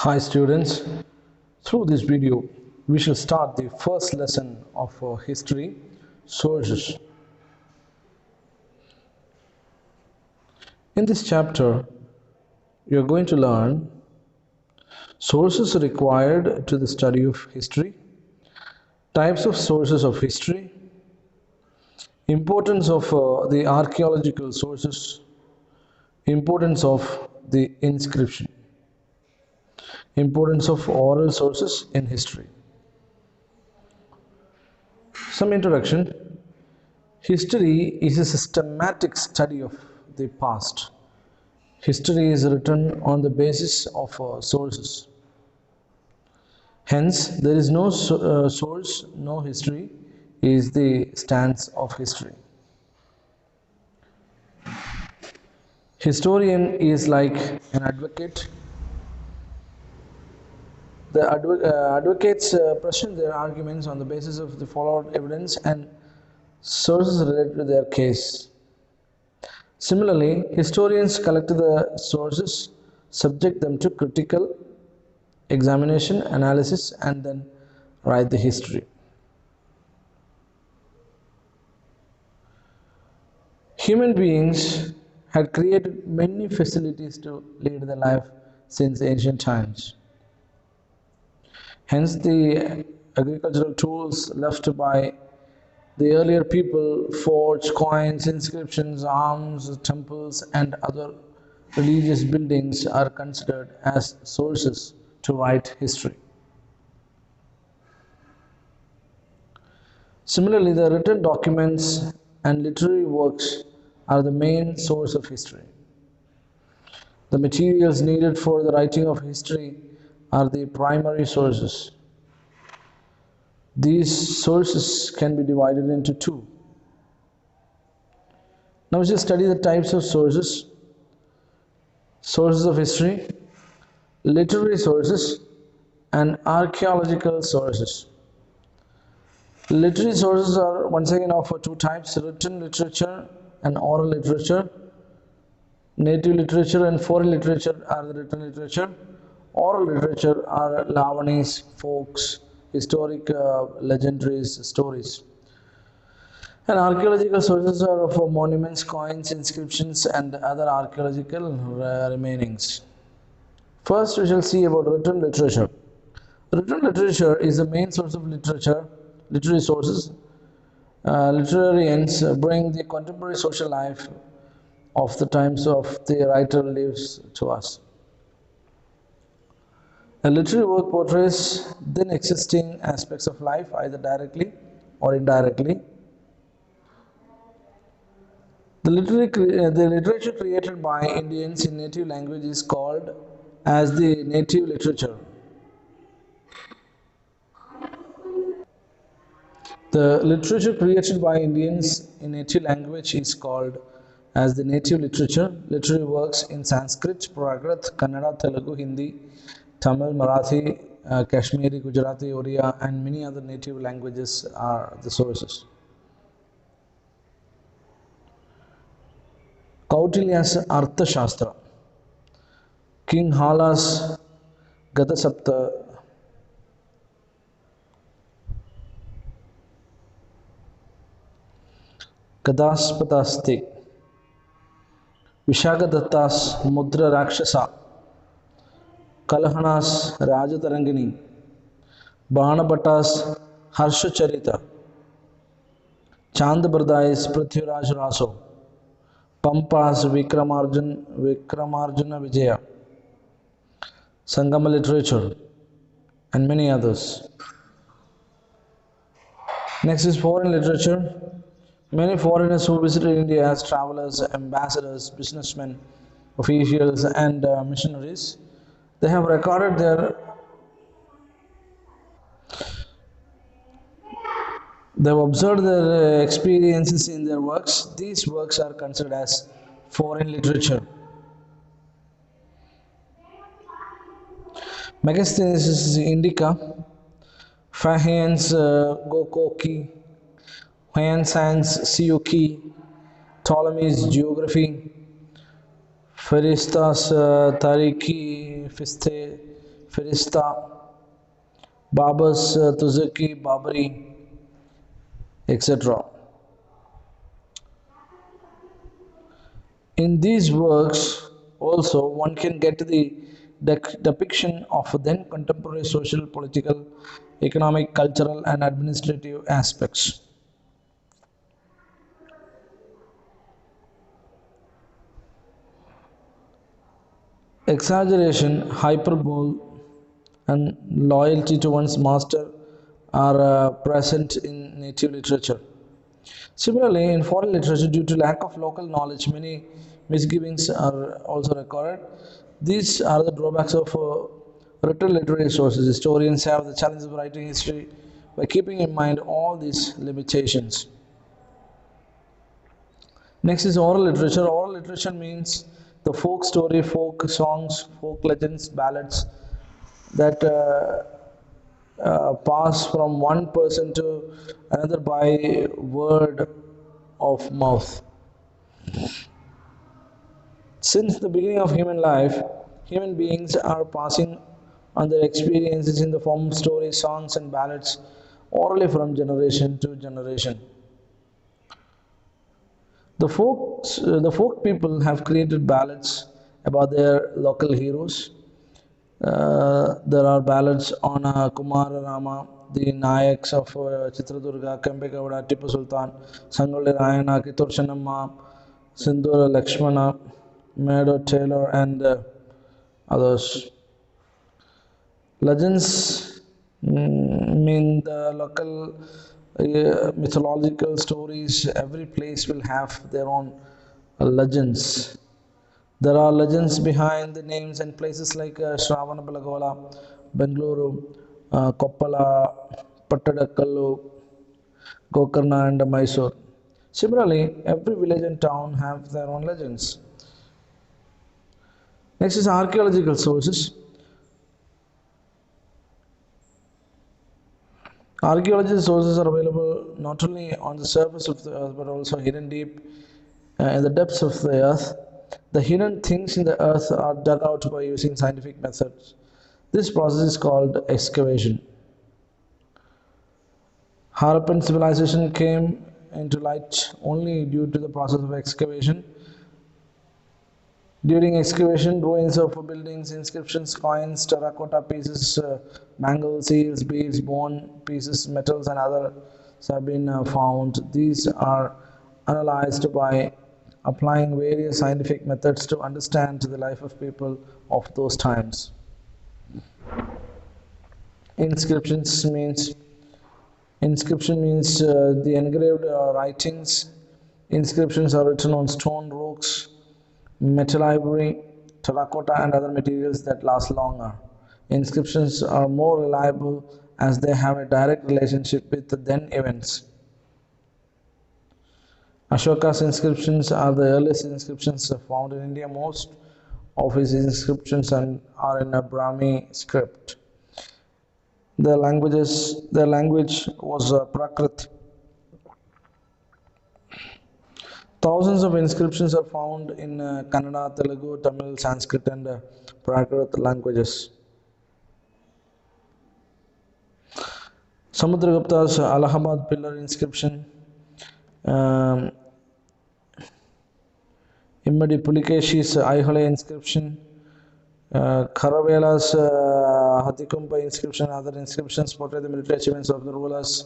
Hi students, through this video we shall start the first lesson of history, sources. In this chapter you are going to learn sources required to the study of history, types of sources of history, importance of the archaeological sources, importance of the inscription, importance of oral sources in history. Some introduction. History is a systematic study of the past. History is written on the basis of sources. Hence, there is no source, no history is the stance of history. Historian is like an advocate. The advocates present their arguments on the basis of the followed evidence and sources related to their case. Similarly, historians collect the sources, subject them to critical examination, analysis, and then write the history. Human beings had created many facilities to lead their life since ancient times. Hence, the agricultural tools left by the earlier people, forged coins, inscriptions, arms, temples, and other religious buildings are considered as sources to write history. Similarly, the written documents and literary works are the main source of history. The materials needed for the writing of history are the primary sources. These sources can be divided into two. Now we shall study the types of sources. Sources of history, literary sources, and archaeological sources. Literary sources are once again of two types: written literature and oral literature. Native literature and foreign literature are the written literature. Oral literature are Lavanies, folks, historic legendaries, stories. And archaeological sources are for monuments, coins, inscriptions, and other archaeological remainings. First, we shall see about written literature. Written literature is the main source of literature, literary sources. Literarians bring the contemporary social life of the times of the writer lives to us. A literary work portrays then existing aspects of life either directly or indirectly. The literature created by Indians in native language is called as the native literature. The literature created by Indians in native language is called as the native literature. Literary works in Sanskrit, Prakrit, Kannada, Telugu, Hindi, Tamil, Marathi, Kashmiri, Gujarati, Oriya, and many other native languages are the sources. Kautilya's Arthashastra, King Hala's Gatasapta, Gadaspatasti, Vishagadatta's Mudra Rakshasa, Kalahana's Rajatarangini, Banabhatta's Harshacharita, Chandabardai's Prithviraj Raso, Pampa's Vikramarjuna Vijaya, Sangama literature, and many others. Next is foreign literature. Many foreigners who visited India as travelers, ambassadors, businessmen, officials, and missionaries, they have recorded they have observed their experiences in their works. These works are considered as foreign literature. Megasthenes Indica, Fahian's Gokoki, Huan San's Siuki, Ptolemy's Geography, Feristas Tariki Fiste, Firista, Babar's Tuzuki, Babari, etc. In these works, also, one can get the depiction of then contemporary social, political, economic, cultural, and administrative aspects. Exaggeration, hyperbole, and loyalty to one's master are present in native literature. Similarly, in foreign literature, due to lack of local knowledge, many misgivings are also recorded. These are the drawbacks of written literary sources. Historians have the challenge of writing history by keeping in mind all these limitations. Next is oral literature. Oral literature means the folk story, folk songs, folk legends, ballads that pass from one person to another by word of mouth. Since the beginning of human life, human beings are passing on their experiences in the form of stories, songs, and ballads orally from generation to generation. The folk people have created ballads about their local heroes. There are ballads on Kumara Rama, the Nayaks of Chitradurga, Kempegowda, Tipu Sultan, Sangoli Rayana, Kittur Chennamma, Sindhura Lakshmana, Meadow Taylor, and others. Legends mean the local mythological stories. Every place will have their own legends. There are legends behind the names and places like Shravanabalagola, Bengaluru, Koppala, Pattadakkallu, Gokarna, and Mysore. Similarly, every village and town have their own legends. Next is archaeological sources. Archaeological sources are available not only on the surface of the earth but also hidden deep in the depths of the earth. The hidden things in the earth are dug out by using scientific methods. This process is called excavation. Harappan civilization came into light only due to the process of excavation. During excavation, ruins of buildings, inscriptions, coins, terracotta pieces, bangles, seals, beads, bone pieces, metals, and others have been found. These are analyzed by applying various scientific methods to understand the life of people of those times. Inscription means the engraved writings. Inscriptions are written on stone, rocks, metal, ivory, terracotta, and other materials that last longer. Inscriptions are more reliable as they have a direct relationship with the then events. Ashoka's inscriptions are the earliest inscriptions found in India. Most of his inscriptions are in a Brahmi script. Their language was Prakrit. Thousands of inscriptions are found in Kannada, Telugu, Tamil, Sanskrit, and Prakrit languages. Samudragupta's Allahabad pillar inscription, Immadi Pulikeshi's Aihole inscription, Kharavela's Hatikumpa inscription, and other inscriptions portray the military achievements of the rulers.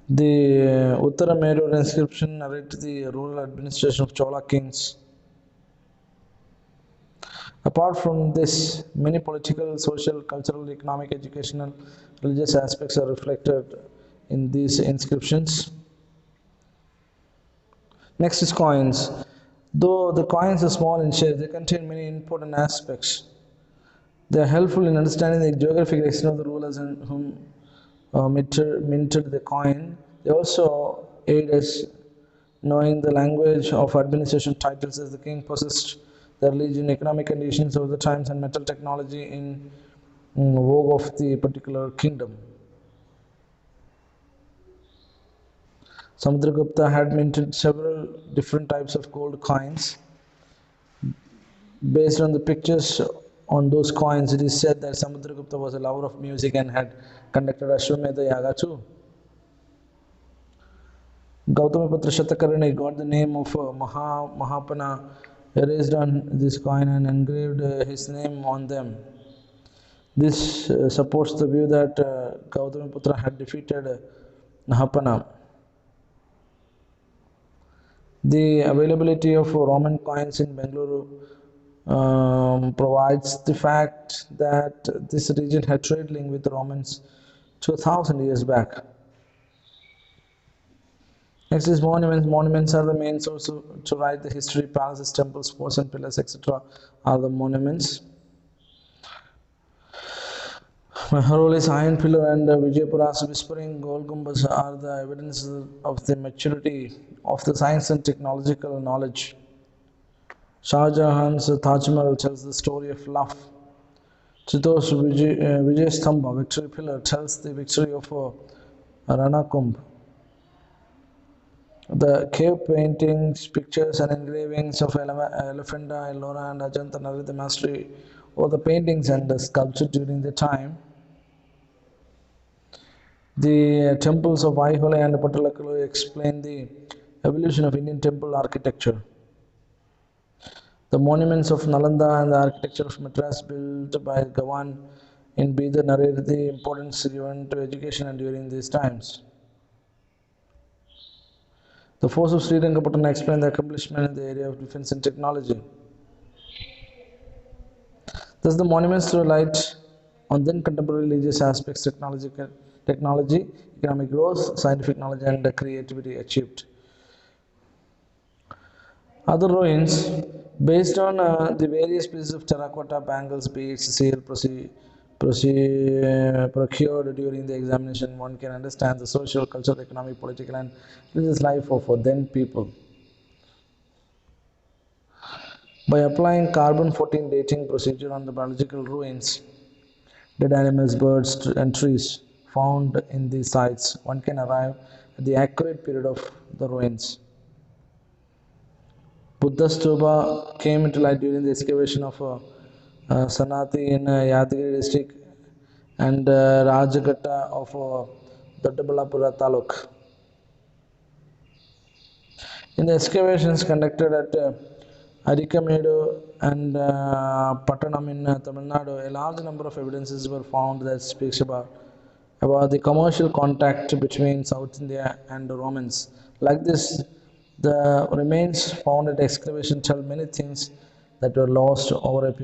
The Uttara Merur inscription narrates the rural administration of Chola kings. Apart from this, many political, social, cultural, economic, educational, religious aspects are reflected in these inscriptions. Next is coins. Though the coins are small in shape, they contain many important aspects. They are helpful in understanding the geographic extent of the rulers and whom minted the coin. They also aid us knowing the language of administration titles as the king possessed the religion, economic conditions of the times, and metal technology in vogue of the particular kingdom. Samudragupta had minted several different types of gold coins. Based on the pictures on those coins, it is said that Samudragupta was a lover of music and had conducted Ashwamedha Yaga too. Gautamiputra Shatakarni got the name of Mahapana erased on this coin and engraved his name on them. This supports the view that Gautamiputra had defeated Mahapana. The availability of Roman coins in Bengaluru provides the fact that this region had trade link with the Romans 2000 years back. Next is monuments. Monuments are the main source to write the history. Palaces, temples, forts and pillars, etc. are the monuments. Mehrolis Iron Pillar and Vijayapura's Whispering Gold Gumbas are the evidence of the maturity of the science and technological knowledge. Shah Jahan's Taj Mahal tells the story of love. Chittor's Vijay Stamba, Victory Pillar, tells the victory of Rana Kumbh. The cave paintings, pictures and engravings of Elephanta, Ellora and Ajanta narrate the mastery of the paintings and the sculpture during the time. The temples of Aihole and Pattalakkalu explain the evolution of Indian temple architecture. The monuments of Nalanda and the architecture of Madras built by Gawan in Bidar narrate the importance given to education and during these times. The force of Srirangapatna explain the accomplishment in the area of defense and technology. Thus, the monuments throw light on then contemporary religious aspects, technology, economic growth, scientific knowledge, and creativity achieved. Other ruins, based on the various pieces of terracotta, bangles, beads, seal procured during the examination, one can understand the social, cultural, economic, political, and religious life of then people. By applying carbon 14 dating procedure on the biological ruins, dead animals, birds, and trees found in these sites, one can arrive at the accurate period of the ruins. Buddha stupa came into light during the excavation of Sanati in Yadgiri district and Rajagatta of Doddaballapura Taluk. In the excavations conducted at Arikamedu and Pattanam in Tamil Nadu, a large number of evidences were found that speaks about the commercial contact between South India and the Romans. Like this, the remains found at excavation tell many things that were lost over a period.